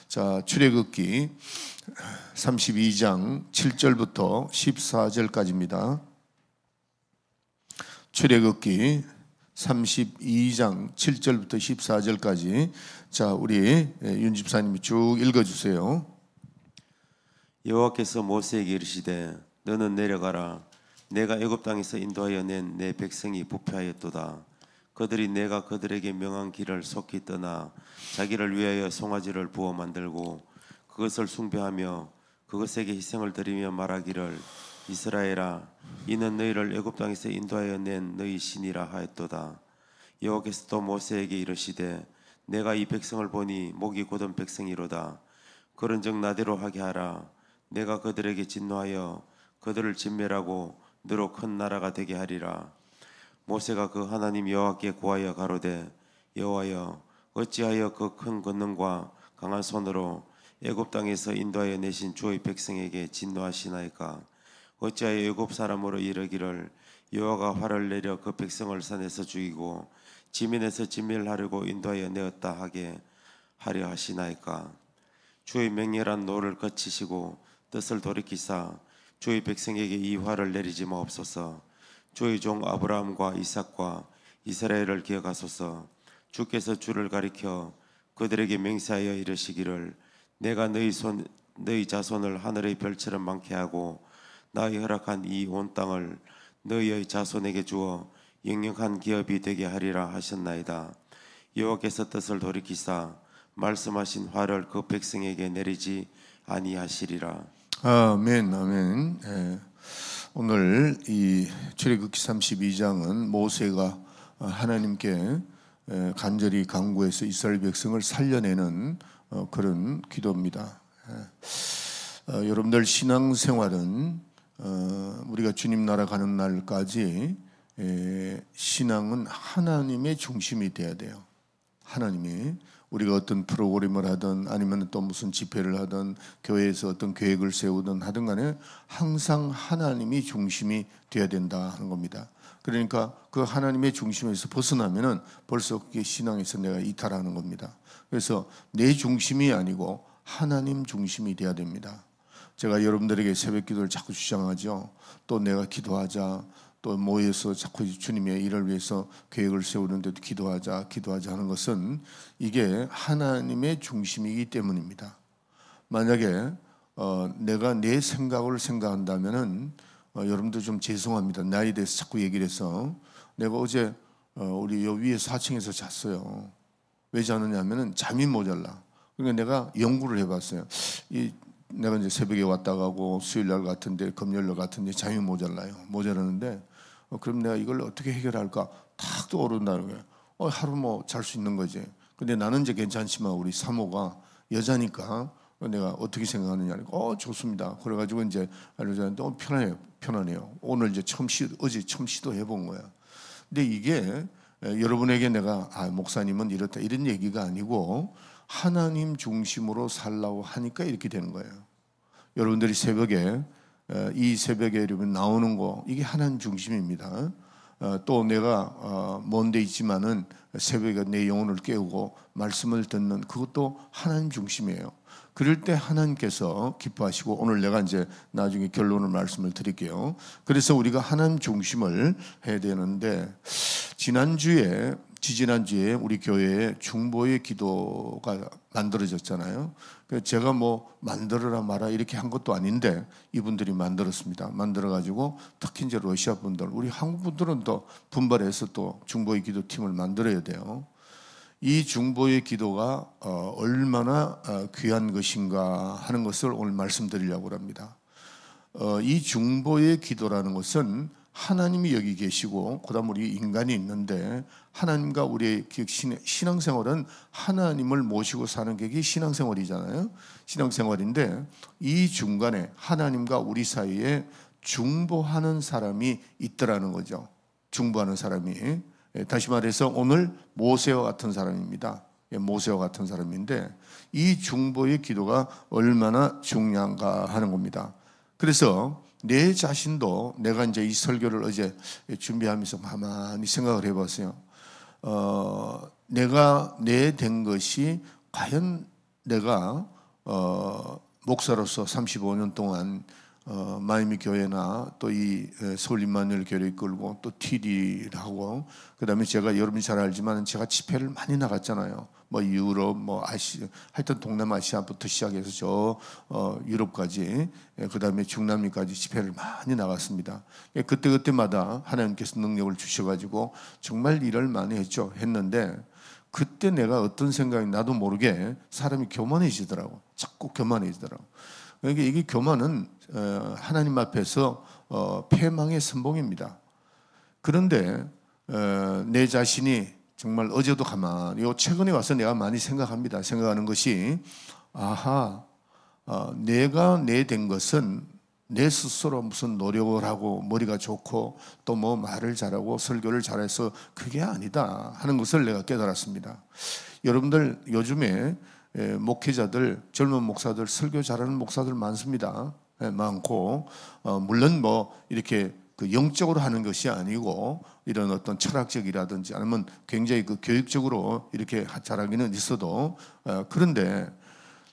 자, 출애굽기 32장 7절부터 14절까지입니다. 출애굽기 32장 7절부터 14절까지. 자, 우리 윤 집사님이 쭉 읽어주세요. 여호와께서 모세에게 이르시되 너는 내려가라. 내가 애굽 땅에서 인도하여 낸 내 백성이 부패하였도다. 그들이 내가 그들에게 명한 길을 속히 떠나 자기를 위하여 송아지를 부어 만들고 그것을 숭배하며 그것에게 희생을 드리며 말하기를 이스라엘아, 이는 너희를 애굽 땅에서 인도하여 낸 너희 신이라 하였도다. 여호와께서 또 모세에게 이르시되 내가 이 백성을 보니 목이 곧은 백성이로다. 그런즉 나대로 하게 하라. 내가 그들에게 진노하여 그들을 진멸하고 너로 큰 나라가 되게 하리라. 모세가 그 하나님 여호와께 구하여 가로되 여호와여, 어찌하여 그 큰 권능과 강한 손으로 애굽 땅에서 인도하여 내신 주의 백성에게 진노하시나이까? 어찌하여 애굽 사람으로 이르기를 여호와가 화를 내려 그 백성을 산에서 죽이고 지면에서 진멸하려고 인도하여 내었다 하게 하려 하시나이까? 주의 맹렬한 노를 거치시고 뜻을 돌이키사 주의 백성에게 이 화를 내리지 마옵소서. 주의 종 아브라함과 이삭과 이스라엘을 기억하소서. 주께서 주를 가리켜 그들에게 맹세하여 이르시기를 내가 너희 자손을 하늘의 별처럼 많게 하고 나의 허락한 이 온 땅을 너희의 자손에게 주어 영영한 기업이 되게 하리라 하셨나이다. 여호와께서 뜻을 돌이키사 말씀하신 화를 그 백성에게 내리지 아니하시리라. 아멘, 아멘. 오늘 이 출애굽기 32장은 모세가 하나님께 간절히 간구해서 이스라엘 백성을 살려내는 그런 기도입니다. 여러분들 신앙생활은 우리가 주님 나라 가는 날까지 신앙은 하나님의 중심이 돼야 돼요. 하나님이 우리가 어떤 프로그램을 하든 아니면 또 무슨 집회를 하든 교회에서 어떤 계획을 세우든 하든 간에 항상 하나님이 중심이 돼야 된다 하는 겁니다. 그러니까 그 하나님의 중심에서 벗어나면은 벌써 그게 신앙에서 내가 이탈하는 겁니다. 그래서 내 중심이 아니고 하나님 중심이 돼야 됩니다. 제가 여러분들에게 새벽 기도를 자꾸 주장하죠. 또 내가 기도하자, 또 모여서 자꾸 주님의 일을 위해서 계획을 세우는데도 기도하자 하는 것은 이게 하나님의 중심이기 때문입니다. 만약에 내가 내 생각을 생각한다면은 여러분들 좀 죄송합니다. 나에 대해서 자꾸 얘기를 해서 내가 어제 우리 요 위에 4층에서 잤어요. 왜 자느냐면은 잠이 모자라. 그러니까 내가 연구를 해봤어요. 내가 이제 새벽에 왔다 가고 수요일날 같은데 금요일날 같은데 잠이 모자라는데 그럼 내가 이걸 어떻게 해결할까 탁 떠오른다는 거예요. 하루 뭐 잘 수 있는 거지. 근데 나는 이제 괜찮지만 우리 사모가 여자니까 내가 어떻게 생각하느냐. 좋습니다. 그래가지고 이제 알려줬는데 편하네요. 오늘 이제 어제 처음 시도해 본 거야. 근데 이게 여러분에게 내가 목사님은 이렇다 이런 얘기가 아니고 하나님 중심으로 살라고 하니까 이렇게 되는 거예요. 여러분들이 새벽에 이 새벽에 여러분 나오는 거 이게 하나님 중심입니다. 또 내가 먼 데 있지만은 새벽에 내 영혼을 깨우고 말씀을 듣는 그것도 하나님 중심이에요. 그럴 때 하나님께서 기뻐하시고 오늘 내가 이제 나중에 결론을 말씀을 드릴게요. 그래서 우리가 하나님 중심을 해야 되는데 지지난주에 우리 교회에 중보의 기도가 만들어졌잖아요. 제가 뭐 만들어라 마라 이렇게 한 것도 아닌데 이분들이 만들었습니다. 만들어가지고 특히 이제 러시아 분들, 우리 한국 분들은 또 분발해서 또 중보의 기도팀을 만들어야 돼요. 이 중보의 기도가 얼마나 귀한 것인가 하는 것을 오늘 말씀드리려고 합니다. 이 중보의 기도라는 것은 하나님이 여기 계시고 그다음 우리 인간이 있는데 하나님과 우리의 신앙생활은 하나님을 모시고 사는 게 신앙생활이잖아요. 신앙생활인데 이 중간에 하나님과 우리 사이에 중보하는 사람이 있더라는 거죠. 중보하는 사람이. 다시 말해서 오늘 모세와 같은 사람입니다. 모세와 같은 사람인데 이 중보의 기도가 얼마나 중요한가 하는 겁니다. 그래서 내 자신도 내가 이제 이 설교를 어제 준비하면서 가만히 생각을 해봤어요. 내가 내 된 것이 과연 내가 목사로서 35년 동안 마이미 교회나 또 이 서울 임마누엘 교회를 이끌고 또 TD를 하고, 그다음에 제가 여러분이 잘 알지만 제가 집회를 많이 나갔잖아요. 뭐 유럽, 뭐 아시아, 하여튼 동남아시아부터 시작해서 저 유럽까지, 그다음에 중남미까지 집회를 많이 나갔습니다. 그때마다 하나님께서 능력을 주셔가지고 정말 일을 많이 했는데, 그때 내가 어떤 생각이 나도 모르게 사람이 교만해지더라고. 자꾸 교만해지더라고. 그러니까 이게 교만은 하나님 앞에서 패망의 선봉입니다. 그런데 내 자신이 정말 어제도 가만히, 최근에 와서 내가 많이 생각합니다. 생각하는 것이, 내가 내 된 것은 내 스스로 무슨 노력을 하고 머리가 좋고 또 뭐 말을 잘하고 설교를 잘해서 그게 아니다 하는 것을 내가 깨달았습니다. 여러분들 요즘에 목회자들, 젊은 목사들, 설교 잘하는 목사들 많습니다. 많고, 물론 뭐 이렇게 그 영적으로 하는 것이 아니고 이런 어떤 철학적이라든지 아니면 굉장히 그 교육적으로 이렇게 잘하기는 있어도, 그런데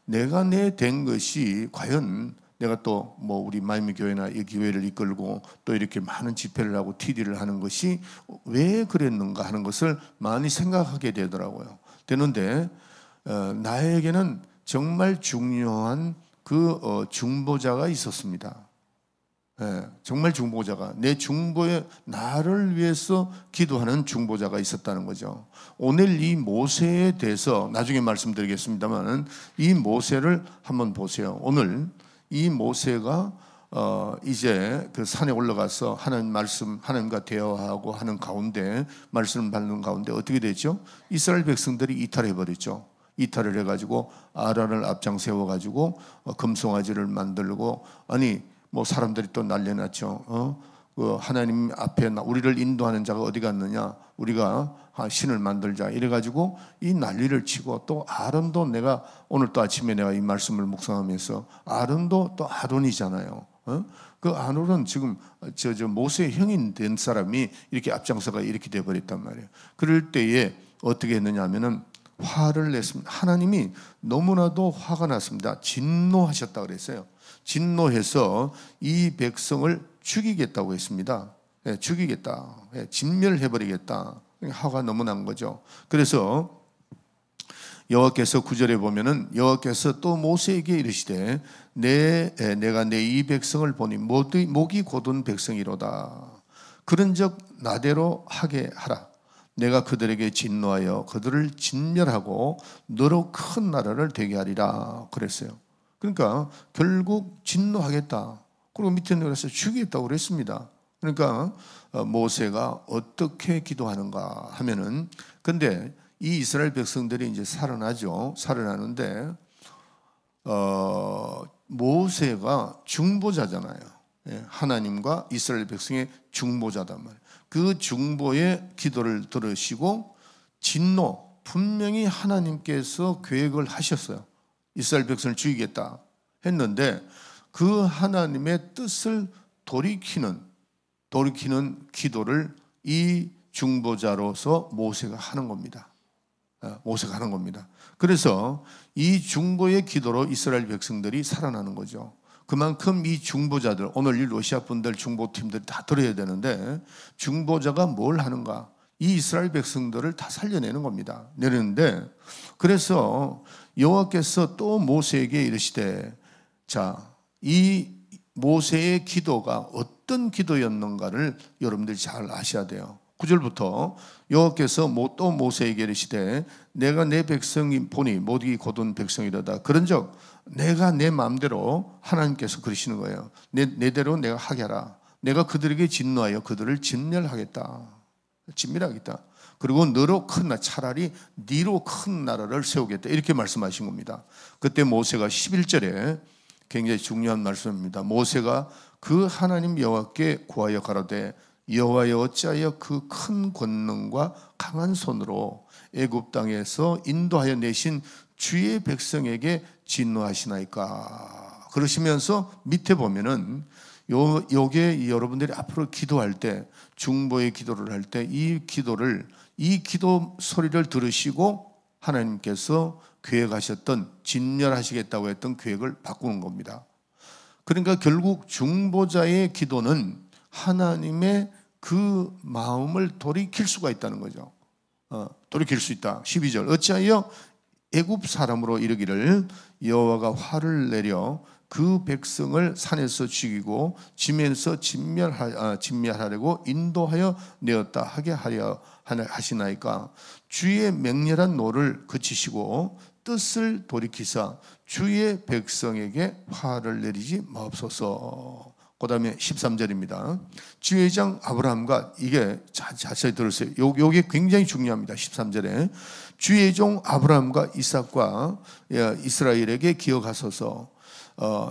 내가 내 된 것이 과연 내가 또 뭐 우리 마이미 교회나 이 교회를 이끌고 또 이렇게 많은 집회를 하고 TD를 하는 것이 왜 그랬는가 하는 것을 많이 생각하게 되더라고요. 되는데 나에게는 정말 중요한 그 중보자가 있었습니다. 정말 중보자가, 내 중보에 나를 위해서 기도하는 중보자가 있었다는 거죠. 오늘 이 모세에 대해서 나중에 말씀드리겠습니다만, 이 모세를 한번 보세요. 오늘 이 모세가 이제 그 산에 올라가서 하나님과 대화하고 하는 가운데, 말씀을 받는 가운데 어떻게 되죠? 이스라엘 백성들이 이탈해 버렸죠. 이탈을 해가지고 아란을 앞장 세워가지고 금송아지를 만들고, 아니 뭐 사람들이 또 난리났죠. 그 하나님 앞에 우리를 인도하는 자가 어디 갔느냐? 우리가 신을 만들자. 이래가지고 이 난리를 치고, 또 아론도, 내가 오늘 또 아침에 내가 이 말씀을 묵상하면서, 아론도 또 아론이잖아요. 그 아론은 지금 저 모세의 형인 된 사람이 이렇게 앞장서가 이렇게 돼버렸단 말이에요. 그럴 때에 어떻게 했느냐 하면은 화를 냈습니다. 하나님이 너무나도 화가 났습니다. 진노하셨다 그랬어요. 진노해서 이 백성을 죽이겠다고 했습니다. 죽이겠다. 진멸해버리겠다. 화가 너무 난 거죠. 그래서 여호와께서 9절에 보면은 여호와께서 또 모세에게 이르시되 내가 내 이 백성을 보니 목이 곧은 백성이로다. 그런즉 나대로 하게 하라. 내가 그들에게 진노하여 그들을 진멸하고 너로 큰 나라를 되게 하리라 그랬어요. 그러니까 결국 진노하겠다. 그리고 밑에 내려서 죽이겠다고 그랬습니다. 그러니까 모세가 어떻게 기도하는가 하면은, 근데 이 이스라엘 백성들이 이제 살아나죠. 살아나는데 모세가 중보자잖아요. 하나님과 이스라엘 백성의 중보자단 말이에요. 그 중보의 기도를 들으시고 진노, 분명히 하나님께서 계획을 하셨어요. 이스라엘 백성을 죽이겠다 했는데 그 하나님의 뜻을 돌이키는 기도를 이 중보자로서 모세가 하는 겁니다. 모세가 하는 겁니다. 그래서 이 중보의 기도로 이스라엘 백성들이 살아나는 거죠. 그만큼 이 중보자들, 오늘 이 러시아 분들 중보팀들이 다 들어야 되는데, 중보자가 뭘 하는가? 이 이스라엘 백성들을 다 살려내는 겁니다. 내리는데, 그래서 여호와께서 또 모세에게 이르시되, 자, 이 모세의 기도가 어떤 기도였는가를 여러분들이 잘 아셔야 돼요. 9절부터 여호와께서 또 모세에게 이르시되 내가 내 백성이 보니 목이 곧은 백성이로다. 그런즉 내가 내 마음대로, 하나님께서 그러시는 거예요. 내대로 내가 하게 하라. 내가 그들에게 진노하여 그들을 진멸하겠다. 진멸하겠다. 그리고 너로 큰 나라, 차라리 네로 큰 나라를 세우겠다. 이렇게 말씀하신 겁니다. 그때 모세가 11절에 굉장히 중요한 말씀입니다. 모세가 그 하나님 여호와께 구하여 가로되 여호와여 어찌하여 그 큰 권능과 강한 손으로 애굽 땅에서 인도하여 내신 주의 백성에게 진노하시나이까. 그러시면서 밑에 보면은 요게 여러분들이 앞으로 기도할 때, 중보의 기도를 할 때 이 기도 소리를 들으시고 하나님께서 계획하셨던, 진멸하시겠다고 했던 계획을 바꾸는 겁니다. 그러니까 결국 중보자의 기도는 하나님의 그 마음을 돌이킬 수가 있다는 거죠. 돌이킬 수 있다. 12절 어찌하여 애굽 사람으로 이르기를 여호와가 화를 내려 그 백성을 산에서 죽이고 지면에서 진멸하려고 인도하여 내었다 하게 하려 하시나이까. 주의 맹렬한 노를 그치시고 뜻을 돌이키사 주의 백성에게 화를 내리지 마옵소서. 그 다음에 13절입니다. 주의 종 아브라함과, 이게 자세히 들으세요. 요게 굉장히 중요합니다. 13절에 주의 종 아브라함과 이삭과 이스라엘에게 기억하소서.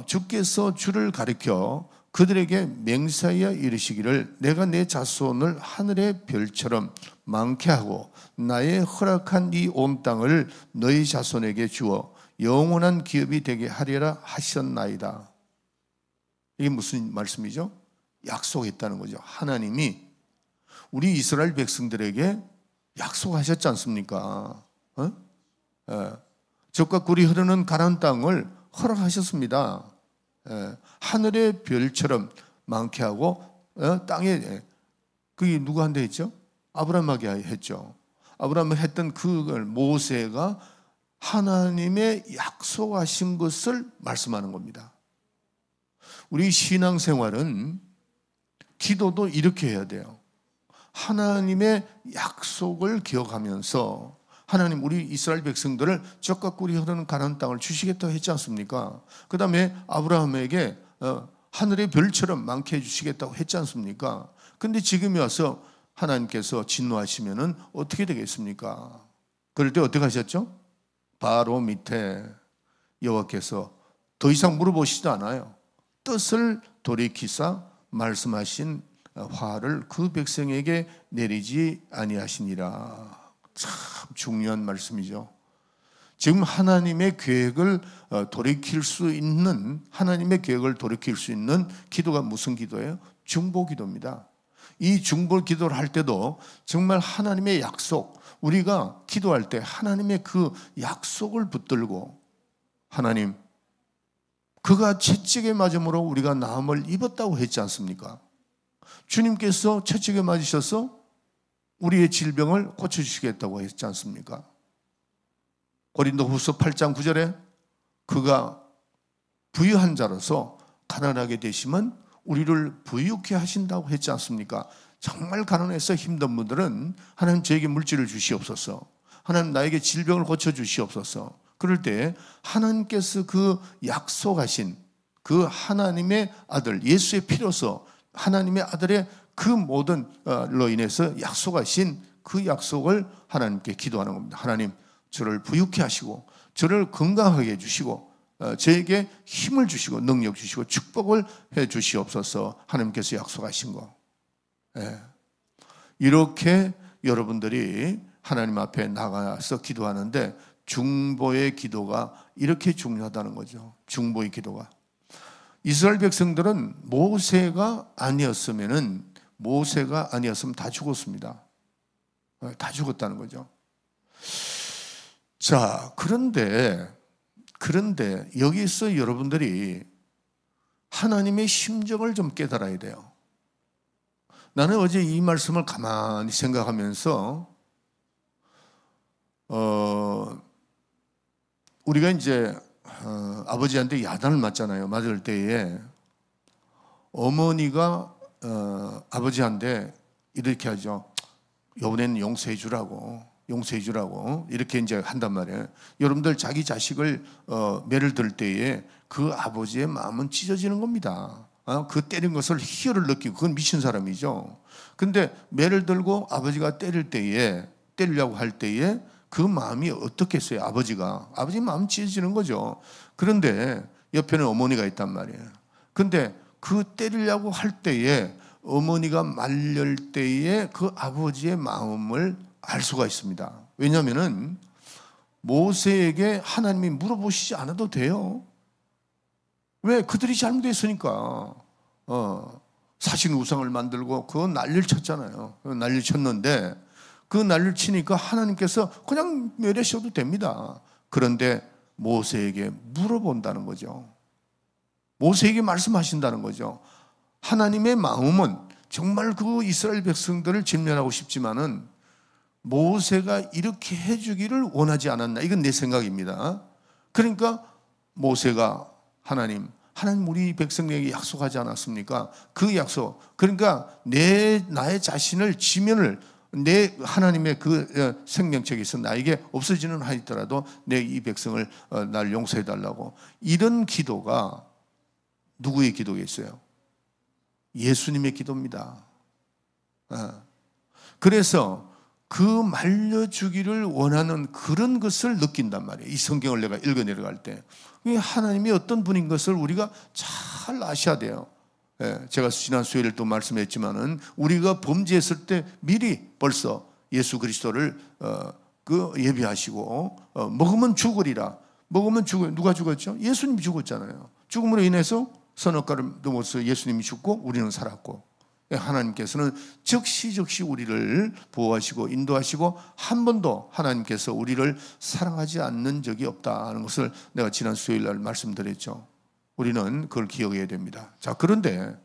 주께서 주를 가리켜 그들에게 맹세하여 이르시기를 내가 내 자손을 하늘의 별처럼 많게 하고 나의 허락한 이 온 땅을 너희 자손에게 주어 영원한 기업이 되게 하리라 하셨나이다. 이게 무슨 말씀이죠? 약속했다는 거죠. 하나님이 우리 이스라엘 백성들에게 약속하셨지 않습니까? 젖과 꿀이 흐르는 가나안 땅을 허락하셨습니다. 하늘의 별처럼 많게 하고 땅에, 그게 누구한테 했죠? 아브라함에게 했죠. 아브라함이 했던 그걸 모세가 하나님의 약속하신 것을 말씀하는 겁니다. 우리 신앙생활은, 기도도 이렇게 해야 돼요. 하나님의 약속을 기억하면서, 하나님 우리 이스라엘 백성들을 젖과 꿀이 흐르는 가나안 땅을 주시겠다고 했지 않습니까? 그 다음에 아브라함에게 하늘의 별처럼 많게 해주시겠다고 했지 않습니까? 근데 지금에 와서 하나님께서 진노하시면은 어떻게 되겠습니까? 그럴 때 어떻게 하셨죠? 바로 밑에 여호와께서 더 이상 물어보시지도 않아요. 뜻을 돌이키사 말씀하신 화를 그 백성에게 내리지 아니하시니라. 참 중요한 말씀이죠. 지금 하나님의 계획을 돌이킬 수 있는, 하나님의 계획을 돌이킬 수 있는 기도가 무슨 기도예요? 중보 기도입니다. 이 중보 기도를 할 때도 정말 하나님의 약속, 우리가 기도할 때 하나님의 그 약속을 붙들고, 하나님 그가 채찍에 맞음으로 우리가 나음을 입었다고 했지 않습니까? 주님께서 채찍에 맞으셔서 우리의 질병을 고쳐주시겠다고 했지 않습니까? 고린도후서 8장 9절에 그가 부유한 자로서 가난하게 되시면 우리를 부유케 하신다고 했지 않습니까? 정말 가난해서 힘든 분들은 하나님 저에게 물질을 주시옵소서, 하나님 나에게 질병을 고쳐주시옵소서. 그럴 때 하나님께서 그 약속하신 그 하나님의 아들 예수의 피로서 하나님의 아들의 그 모든 로 인해서 약속하신 그 약속을 하나님께 기도하는 겁니다. 하나님 저를 부유케 하시고 저를 건강하게 해주시고 저에게 힘을 주시고 능력 주시고 축복을 해 주시옵소서. 하나님께서 약속하신 거. 이렇게 여러분들이 하나님 앞에 나가서 기도하는데 중보의 기도가 이렇게 중요하다는 거죠. 중보의 기도가. 이스라엘 백성들은 모세가 아니었으면 다 죽었습니다. 다 죽었다는 거죠. 자, 그런데 여기서 여러분들이 하나님의 심정을 좀 깨달아야 돼요. 나는 어제 이 말씀을 가만히 생각하면서 우리가 이제 아버지한테 야단을 맞잖아요. 맞을 때에 어머니가 아버지한테 이렇게 하죠. 이번에는 용서해 주라고 이렇게 이제 한단 말이에요. 여러분들 자기 자식을 매를 들 때에 그 아버지의 마음은 찢어지는 겁니다. 그 때린 것을 희열을 느끼고, 그건 미친 사람이죠. 근데 매를 들고 아버지가 때리려고 할 때에 그 마음이 어떻겠어요? 아버지 마음 찢어지는 거죠. 그런데 옆에는 어머니가 있단 말이에요. 근데 그 때리려고 할 때에 어머니가 말릴 때에 그 아버지의 마음을 알 수가 있습니다. 왜냐하면은 모세에게 하나님이 물어보시지 않아도 돼요. 왜? 그들이 잘못했으니까. 사신 우상을 만들고 그거 난리를 쳤잖아요. 난리를 쳤는데 그 난리를 치니까 하나님께서 그냥 멸하셔도 됩니다. 그런데 모세에게 물어본다는 거죠. 모세에게 말씀하신다는 거죠. 하나님의 마음은 정말 그 이스라엘 백성들을 진멸하고 싶지만은 모세가 이렇게 해주기를 원하지 않았나. 이건 내 생각입니다. 그러니까 모세가 하나님 우리 백성에게 약속하지 않았습니까? 그 약속. 그러니까 나의 자신을 지면을 내 하나님의 그 생명책에서 나에게 없어지는 하였더라도 내 이 백성을 날 용서해 달라고. 이런 기도가 누구의 기도겠어요? 예수님의 기도입니다. 그래서 그 말려주기를 원하는 그런 것을 느낀단 말이에요. 이 성경을 내가 읽어 내려갈 때 하나님이 어떤 분인 것을 우리가 잘 아셔야 돼요. 제가 지난 수요일에 또 말씀했지만은 우리가 범죄했을 때 미리 벌써 예수 그리스도를 예비하시고 먹으면 죽으리라. 먹으면 누가 죽었죠? 예수님이 죽었잖아요. 죽음으로 인해서 선악과를 넘어서 예수님이 죽고 우리는 살았고, 하나님께서는 즉시 우리를 보호하시고 인도하시고 한 번도 하나님께서 우리를 사랑하지 않는 적이 없다는 것을 내가 지난 수요일 날 말씀드렸죠. 우리는 그걸 기억해야 됩니다. 자, 그런데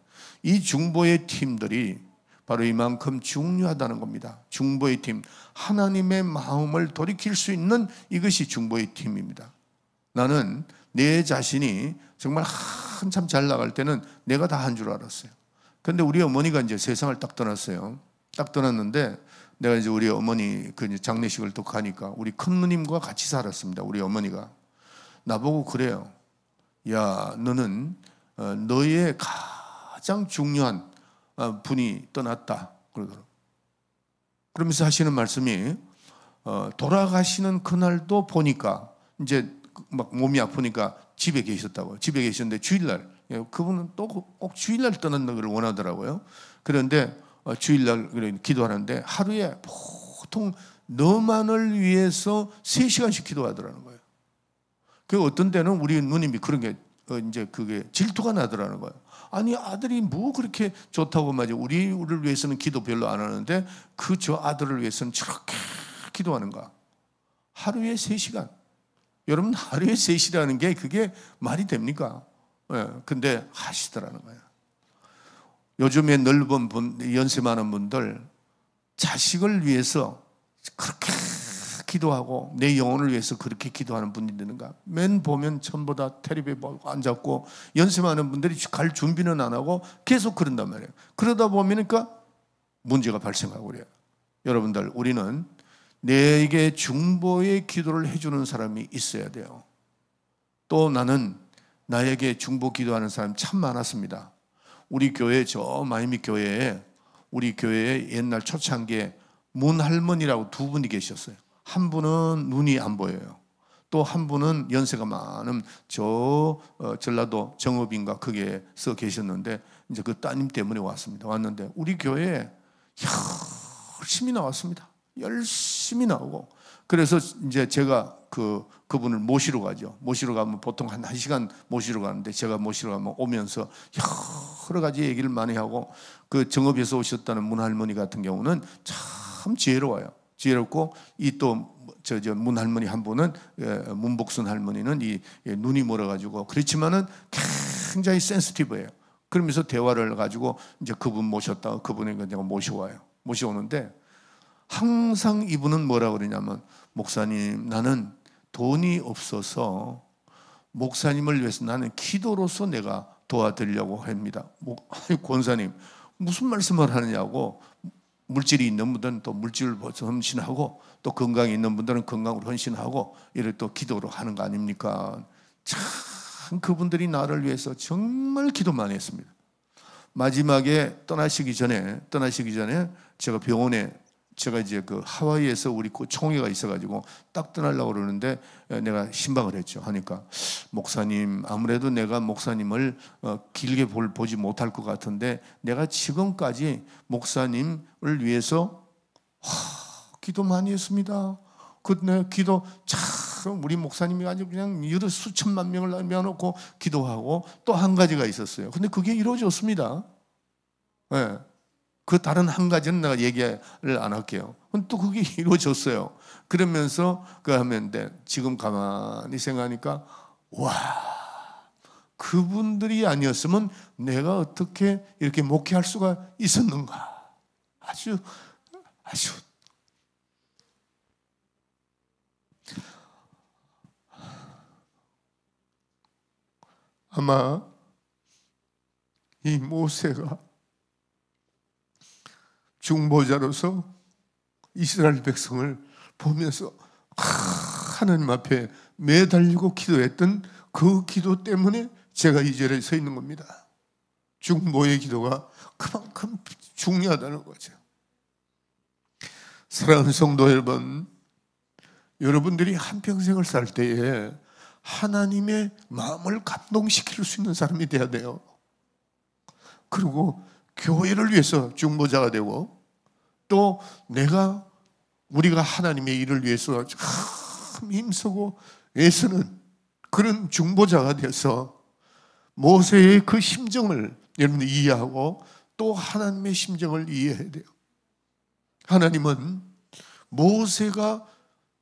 이 중보의 팀들이 바로 이만큼 중요하다는 겁니다. 중보의 팀, 하나님의 마음을 돌이킬 수 있는 이것이 중보의 팀입니다. 나는 내 자신이 정말 한참 잘 나갈 때는 내가 다 한 줄 알았어요. 근데 우리 어머니가 이제 세상을 딱 떠났어요. 딱 떠났는데 내가 이제 우리 어머니 그 장례식을 또 가니까 우리 큰 누님과 같이 살았습니다. 우리 어머니가 나보고 그래요. 야, 너는 너의 가장 중요한 분이 떠났다. 그러더라고요. 그러면서 하시는 말씀이 돌아가시는 그날도 보니까 이제 막 몸이 아프니까 집에 계셨다고요. 집에 계셨는데 주일날, 그분은 또 꼭 주일날 떠나는 걸 원하더라고요. 그런데 주일날 기도하는데 하루에 보통 너만을 위해서 3시간씩 기도하더라는 거예요. 그 어떤 때는 우리 누님이 그런 게 이제 그게 질투가 나더라는 거예요. 아니, 아들이 뭐 그렇게 좋다고 말이야. 우리를 위해서는 기도 별로 안 하는데 그 저 아들을 위해서는 저렇게 기도하는가. 하루에 3시간. 여러분, 하루에 3시라는 게 그게 말이 됩니까? 근데 하시더라는 거예요. 요즘에 넓은 연세 많은 분들 자식을 위해서 그렇게 기도하고 내 영혼을 위해서 그렇게 기도하는 분이 되는가? 맨 보면 전부 다 텔레비에 앉았고 연세 많은 분들이 갈 준비는 안 하고 계속 그런단 말이에요. 그러다 보니까 문제가 발생하고 그래요. 여러분들, 우리는 내게 중보의 기도를 해주는 사람이 있어야 돼요. 또 나는 나에게 중보 기도하는 사람 참 많았습니다. 우리 교회, 저 마이미 교회에, 우리 교회에 옛날 초창기에 문할머니라고 2분이 계셨어요. 한 분은 눈이 안 보여요. 또 한 분은 연세가 많은 전라도 정읍인가 거기에서 계셨는데 이제 그 따님 때문에 왔는데 우리 교회에 열심히 나왔습니다. 열심히 나오고, 그래서 이제 제가 그분을 모시러 가죠. 모시러 가면 보통 한 1시간 모시러 가는데 제가 모시러 가면 오면서 여러 가지 얘기를 많이 하고, 그 정읍에서 오셨다는 문할머니 같은 경우는 참 지혜로워요. 지혜롭고, 이 또 문할머니 한 분은 문복순 할머니는 이 눈이 멀어가지고 그렇지만은 굉장히 센시티브해요. 그러면서 대화를 가지고 이제 그분 모셨다가 그분이 내가 모셔오는데 항상 이분은 뭐라 그러냐면, 목사님, 나는 돈이 없어서 목사님을 위해서 나는 기도로서 내가 도와드리려고 합니다. 권사님, 무슨 말씀을 하느냐고. 물질이 있는 분들은 또 물질을 헌신하고, 또 건강이 있는 분들은 건강으로 헌신하고, 이를 또 기도로 하는 거 아닙니까? 참 그분들이 나를 위해서 정말 기도 많이 했습니다. 마지막에 떠나시기 전에 제가 병원에, 제가 이제 그 하와이에서 우리 총회가 있어가지고 딱 떠나려고 그러는데 내가 신방을 했죠. 하니까, 목사님, 아무래도 내가 목사님을 길게 보지 못할 것 같은데 내가 지금까지 목사님을 위해서 기도 많이 했습니다. 내 기도 참, 우리 목사님이 아주 그냥 수천만 명을 남겨놓고 기도하고, 또 한 가지가 있었어요. 근데 그게 이루어졌습니다. 네. 그 다른 한 가지는 내가 얘기를 안 할게요. 또 그게 이루어졌어요. 그러면서 그 하면 돼. 지금 가만히 생각하니까 와, 그분들이 아니었으면 내가 어떻게 이렇게 목회할 수가 있었는가. 아주 아마 이 모세가 중보자로서 이스라엘 백성을 보면서 하나님 앞에 매달리고 기도했던 그 기도 때문에 제가 이 자리에 서 있는 겁니다. 중보의 기도가 그만큼 중요하다는 거죠. 사랑하는 성도 여러분, 여러분들이 한평생을 살 때에 하나님의 마음을 감동시킬 수 있는 사람이 돼야 돼요. 그리고 교회를 위해서 중보자가 되고, 또 우리가 하나님의 일을 위해서 참 힘쓰고 애쓰는 그런 중보자가 되어서 모세의 그 심정을 여러분들이 이해하고 또 하나님의 심정을 이해해야 돼요. 하나님은 모세가,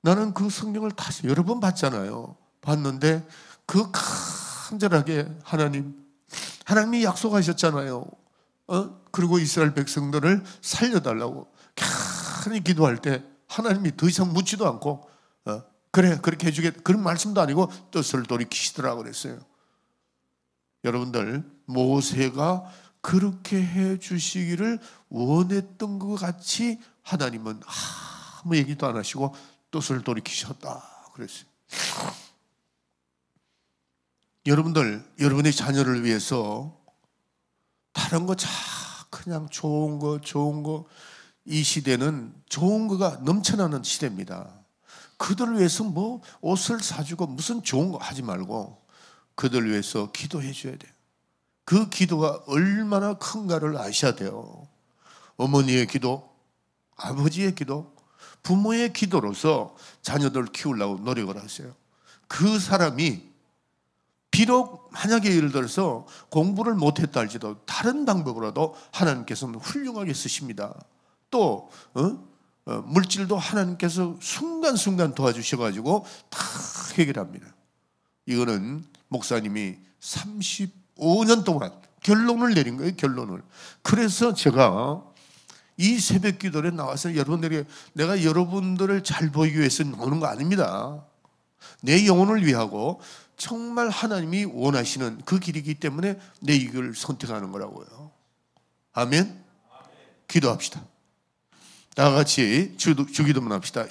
나는 그 성경을 다시 여러 번 봤잖아요. 봤는데 그 간절하게 하나님이 약속하셨잖아요. 그리고 이스라엘 백성들을 살려달라고 간절히 기도할 때 하나님이 더 이상 묻지도 않고 그래 그렇게 해주겠다 그런 말씀도 아니고 뜻을 돌이키시더라고 그랬어요. 여러분들, 모세가 그렇게 해주시기를 원했던 것 같이 하나님은 아무 얘기도 안 하시고 뜻을 돌이키셨다 그랬어요. 여러분들, 여러분의 자녀를 위해서 다른 거 그냥 좋은 거 이 시대는 좋은 거가 넘쳐나는 시대입니다. 그들을 위해서 뭐 옷을 사주고 무슨 좋은 거 하지 말고 그들을 위해서 기도해 줘야 돼요. 그 기도가 얼마나 큰가를 아셔야 돼요. 어머니의 기도, 아버지의 기도, 부모의 기도로서 자녀들을 키우려고 노력을 하세요. 그 사람이 비록 만약에 예를 들어서 공부를 못했다 할지라도 다른 방법으로도 하나님께서는 훌륭하게 쓰십니다. 또 물질도 하나님께서 순간순간 도와주셔가지고 다 해결합니다. 이거는 목사님이 35년 동안 결론을 내린 거예요. 결론을. 그래서 제가 이 새벽 기도에 나와서 여러분들에게, 내가 여러분들을 잘 보이기 위해서 나오는 거 아닙니다. 내 영혼을 위하고 정말 하나님이 원하시는 그 길이기 때문에 내 이 길을 선택하는 거라고요. 아멘. 기도합시다. 다 같이 주기도문 합시다.